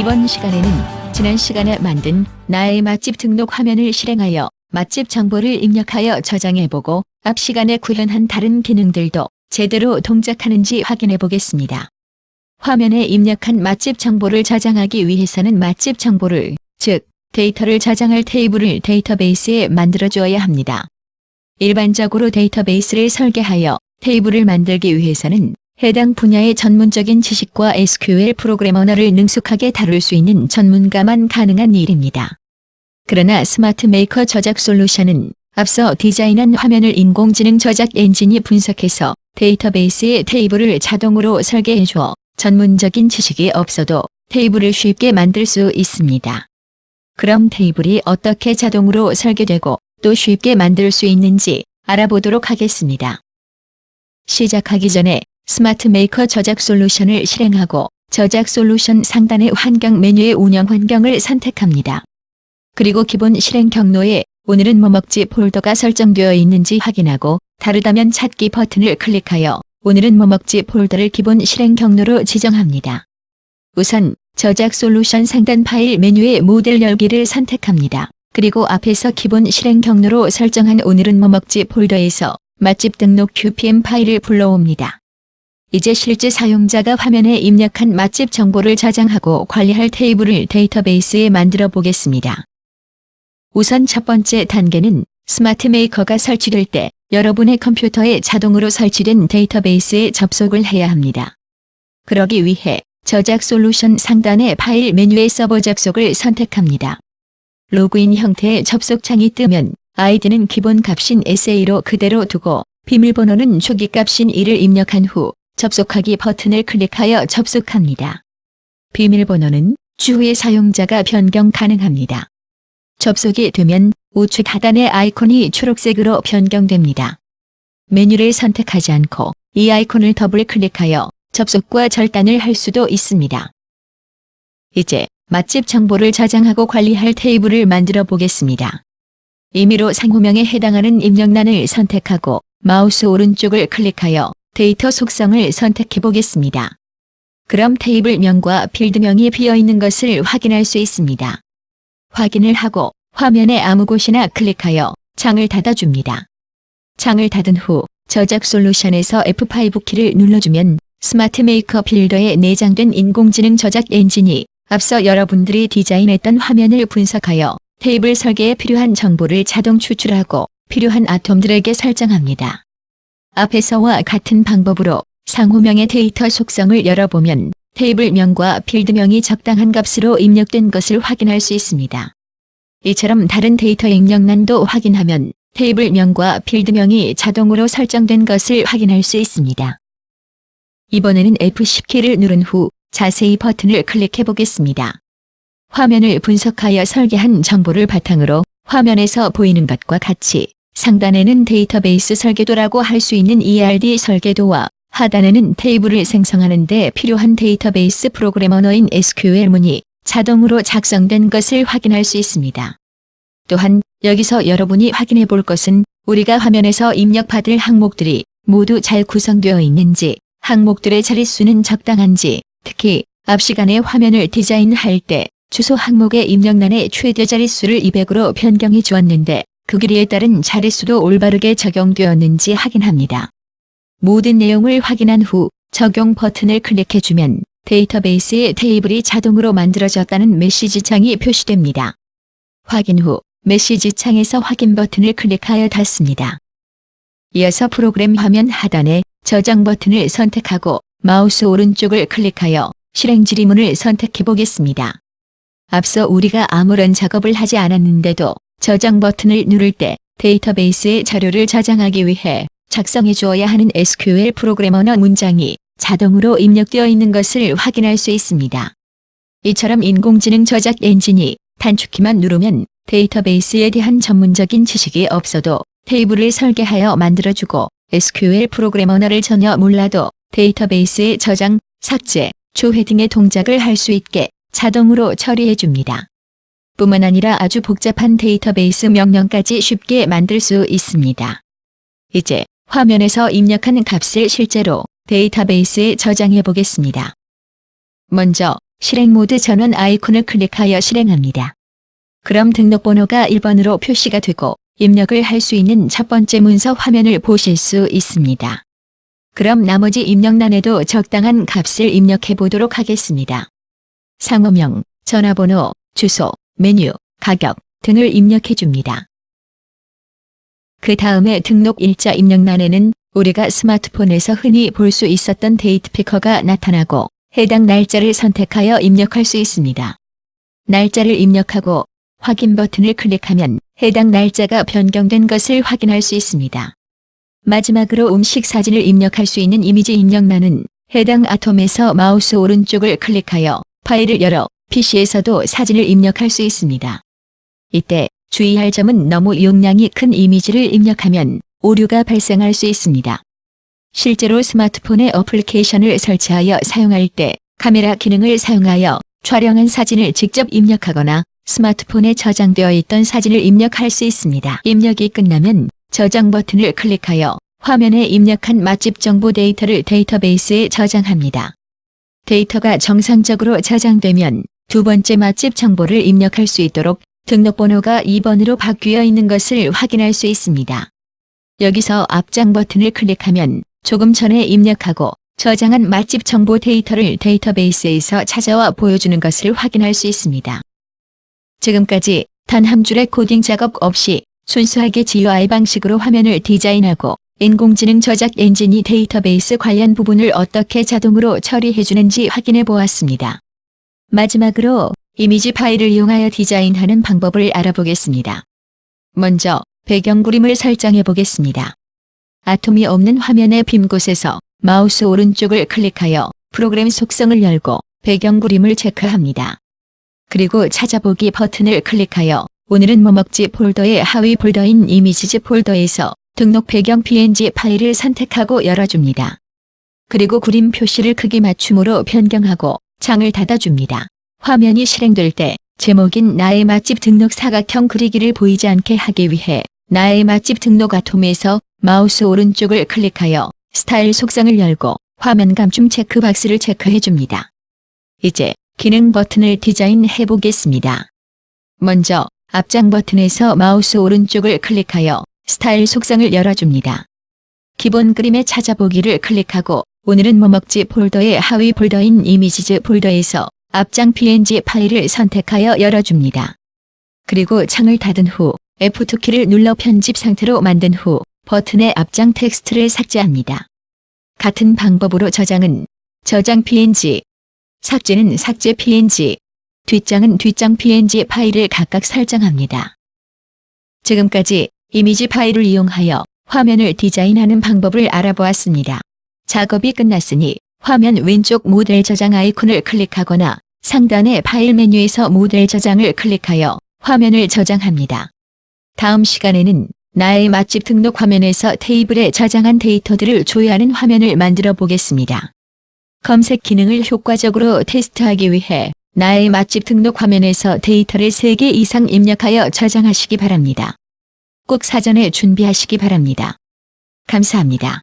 이번 시간에는 지난 시간에 만든 나의 맛집 등록 화면을 실행하여 맛집 정보를 입력하여 저장해보고 앞 시간에 구현한 다른 기능들도 제대로 동작하는지 확인해 보겠습니다. 화면에 입력한 맛집 정보를 저장하기 위해서는 맛집 정보를, 즉 데이터를 저장할 테이블을 데이터베이스에 만들어 주어야 합니다. 일반적으로 데이터베이스를 설계하여 테이블을 만들기 위해서는 해당 분야의 전문적인 지식과 SQL 프로그램 언어를 능숙하게 다룰 수 있는 전문가만 가능한 일입니다. 그러나 스마트 메이커 저작 솔루션은 앞서 디자인한 화면을 인공지능 저작 엔진이 분석해서 데이터베이스의 테이블을 자동으로 설계해 주어 전문적인 지식이 없어도 테이블을 쉽게 만들 수 있습니다. 그럼 테이블이 어떻게 자동으로 설계되고 또 쉽게 만들 수 있는지 알아보도록 하겠습니다. 시작하기 전에 스마트 메이커 저작 솔루션을 실행하고 저작 솔루션 상단의 환경 메뉴의 운영 환경을 선택합니다. 그리고 기본 실행 경로에 오늘은 뭐 먹지 폴더가 설정되어 있는지 확인하고 다르다면 찾기 버튼을 클릭하여 오늘은 뭐 먹지 폴더를 기본 실행 경로로 지정합니다. 우선 저작 솔루션 상단 파일 메뉴의 모델 열기를 선택합니다. 그리고 앞에서 기본 실행 경로로 설정한 오늘은 뭐 먹지 폴더에서 맛집 등록 QPM 파일을 불러옵니다. 이제 실제 사용자가 화면에 입력한 맛집 정보를 저장하고 관리할 테이블을 데이터베이스에 만들어 보겠습니다. 우선 첫 번째 단계는 스마트 메이커가 설치될 때 여러분의 컴퓨터에 자동으로 설치된 데이터베이스에 접속을 해야 합니다. 그러기 위해 저작 솔루션 상단의 파일 메뉴의 서버 접속을 선택합니다. 로그인 형태의 접속창이 뜨면 아이디는 기본 값인 SA로 그대로 두고 비밀번호는 초기 값인 1을 입력한 후 접속하기 버튼을 클릭하여 접속합니다. 비밀번호는 추후에 사용자가 변경 가능합니다. 접속이 되면 우측 하단의 아이콘이 초록색으로 변경됩니다. 메뉴를 선택하지 않고 이 아이콘을 더블 클릭하여 접속과 절단을 할 수도 있습니다. 이제 맛집 정보를 저장하고 관리할 테이블을 만들어 보겠습니다. 임의로 상호명에 해당하는 입력란을 선택하고 마우스 오른쪽을 클릭하여 데이터 속성을 선택해 보겠습니다. 그럼 테이블명과 필드명이 비어있는 것을 확인할 수 있습니다. 확인을 하고 화면의 아무 곳이나 클릭하여 창을 닫아줍니다. 창을 닫은 후 저작 솔루션에서 F5 키를 눌러주면 스마트 메이커 빌더에 내장된 인공지능 저작 엔진이 앞서 여러분들이 디자인했던 화면을 분석하여 테이블 설계에 필요한 정보를 자동 추출하고 필요한 아톰들에게 설정합니다. 앞에서와 같은 방법으로 상호명의 데이터 속성을 열어보면 테이블명과 필드명이 적당한 값으로 입력된 것을 확인할 수 있습니다. 이처럼 다른 데이터 입력란도 확인하면 테이블명과 필드명이 자동으로 설정된 것을 확인할 수 있습니다. 이번에는 F10키를 누른 후 자세히 버튼을 클릭해 보겠습니다. 화면을 분석하여 설계한 정보를 바탕으로 화면에서 보이는 것과 같이 상단에는 데이터베이스 설계도라고 할 수 있는 ERD 설계도와 하단에는 테이블을 생성하는 데 필요한 데이터베이스 프로그램 언어인 SQL 문이 자동으로 작성된 것을 확인할 수 있습니다. 또한 여기서 여러분이 확인해 볼 것은 우리가 화면에서 입력받을 항목들이 모두 잘 구성되어 있는지, 항목들의 자릿수는 적당한지, 특히 앞 시간에 화면을 디자인할 때 주소 항목의 입력란의 최대 자릿수를 200으로 변경해 주었는데 그 길이에 따른 자릿수도 올바르게 적용되었는지 확인합니다. 모든 내용을 확인한 후 적용 버튼을 클릭해주면 데이터베이스의 테이블이 자동으로 만들어졌다는 메시지 창이 표시됩니다. 확인 후 메시지 창에서 확인 버튼을 클릭하여 닫습니다. 이어서 프로그램 화면 하단에 저장 버튼을 선택하고 마우스 오른쪽을 클릭하여 실행 지리문을 선택해 보겠습니다. 앞서 우리가 아무런 작업을 하지 않았는데도 저장 버튼을 누를 때 데이터베이스의 자료를 저장하기 위해 작성해 주어야 하는 SQL 프로그램 언어 문장이 자동으로 입력되어 있는 것을 확인할 수 있습니다. 이처럼 인공지능 저작 엔진이 단축키만 누르면 데이터베이스에 대한 전문적인 지식이 없어도 테이블을 설계하여 만들어주고 SQL 프로그램 언어를 전혀 몰라도 데이터베이스의 저장, 삭제, 조회 등의 동작을 할 수 있게 자동으로 처리해 줍니다. 뿐만 아니라 아주 복잡한 데이터베이스 명령까지 쉽게 만들 수 있습니다. 이제 화면에서 입력한 값을 실제로 데이터베이스에 저장해 보겠습니다. 먼저 실행 모드 전원 아이콘을 클릭하여 실행합니다. 그럼 등록번호가 1번으로 표시가 되고 입력을 할 수 있는 첫 번째 문서 화면을 보실 수 있습니다. 그럼 나머지 입력란에도 적당한 값을 입력해 보도록 하겠습니다. 상호명, 전화번호, 주소, 메뉴, 가격 등을 입력해 줍니다. 그 다음에 등록 일자 입력란에는 우리가 스마트폰에서 흔히 볼 수 있었던 데이트 피커가 나타나고 해당 날짜를 선택하여 입력할 수 있습니다. 날짜를 입력하고 확인 버튼을 클릭하면 해당 날짜가 변경된 것을 확인할 수 있습니다. 마지막으로 음식 사진을 입력할 수 있는 이미지 입력란은 해당 아톰에서 마우스 오른쪽을 클릭하여 파일을 열어 PC에서도 사진을 입력할 수 있습니다. 이때 주의할 점은 너무 용량이 큰 이미지를 입력하면 오류가 발생할 수 있습니다. 실제로 스마트폰에 어플리케이션을 설치하여 사용할 때 카메라 기능을 사용하여 촬영한 사진을 직접 입력하거나 스마트폰에 저장되어 있던 사진을 입력할 수 있습니다. 입력이 끝나면 저장 버튼을 클릭하여 화면에 입력한 맛집 정보 데이터를 데이터베이스에 저장합니다. 데이터가 정상적으로 저장되면 두 번째 맛집 정보를 입력할 수 있도록 등록번호가 2번으로 바뀌어 있는 것을 확인할 수 있습니다. 여기서 앞장 버튼을 클릭하면 조금 전에 입력하고 저장한 맛집 정보 데이터를 데이터베이스에서 찾아와 보여주는 것을 확인할 수 있습니다. 지금까지 단 한 줄의 코딩 작업 없이 순수하게 GUI 방식으로 화면을 디자인하고 인공지능 저작 엔진이 데이터베이스 관련 부분을 어떻게 자동으로 처리해주는지 확인해 보았습니다. 마지막으로 이미지 파일을 이용하여 디자인하는 방법을 알아보겠습니다. 먼저 배경 그림을 설정해 보겠습니다. 아톰이 없는 화면의 빈 곳에서 마우스 오른쪽을 클릭하여 프로그램 속성을 열고 배경 그림을 체크합니다. 그리고 찾아보기 버튼을 클릭하여 오늘은 뭐 먹지 폴더의 하위 폴더인 이미지즈 폴더에서 등록 배경 png 파일을 선택하고 열어줍니다. 그리고 그림 표시를 크기 맞춤으로 변경하고 창을 닫아줍니다. 화면이 실행될 때 제목인 나의 맛집 등록 사각형 그리기를 보이지 않게 하기 위해 나의 맛집 등록 아톰에서 마우스 오른쪽을 클릭하여 스타일 속성을 열고 화면 감춤 체크박스를 체크해줍니다. 이제 기능 버튼을 디자인해 보겠습니다. 먼저 앞장 버튼에서 마우스 오른쪽을 클릭하여 스타일 속성을 열어줍니다. 기본 그림의 찾아보기를 클릭하고 오늘은 뭐 먹지 폴더의 하위 폴더인 이미지즈 폴더에서 앞장 png 파일을 선택하여 열어줍니다. 그리고 창을 닫은 후 F2키를 눌러 편집 상태로 만든 후 버튼의 앞장 텍스트를 삭제합니다. 같은 방법으로 저장은 저장 png, 삭제는 삭제 png, 뒷장은 뒷장 png 파일을 각각 설정합니다. 지금까지 이미지 파일을 이용하여 화면을 디자인하는 방법을 알아보았습니다. 작업이 끝났으니 화면 왼쪽 모델 저장 아이콘을 클릭하거나 상단의 파일 메뉴에서 모델 저장을 클릭하여 화면을 저장합니다. 다음 시간에는 나의 맛집 등록 화면에서 테이블에 저장한 데이터들을 조회하는 화면을 만들어 보겠습니다. 검색 기능을 효과적으로 테스트하기 위해 나의 맛집 등록 화면에서 데이터를 3개 이상 입력하여 저장하시기 바랍니다. 꼭 사전에 준비하시기 바랍니다. 감사합니다.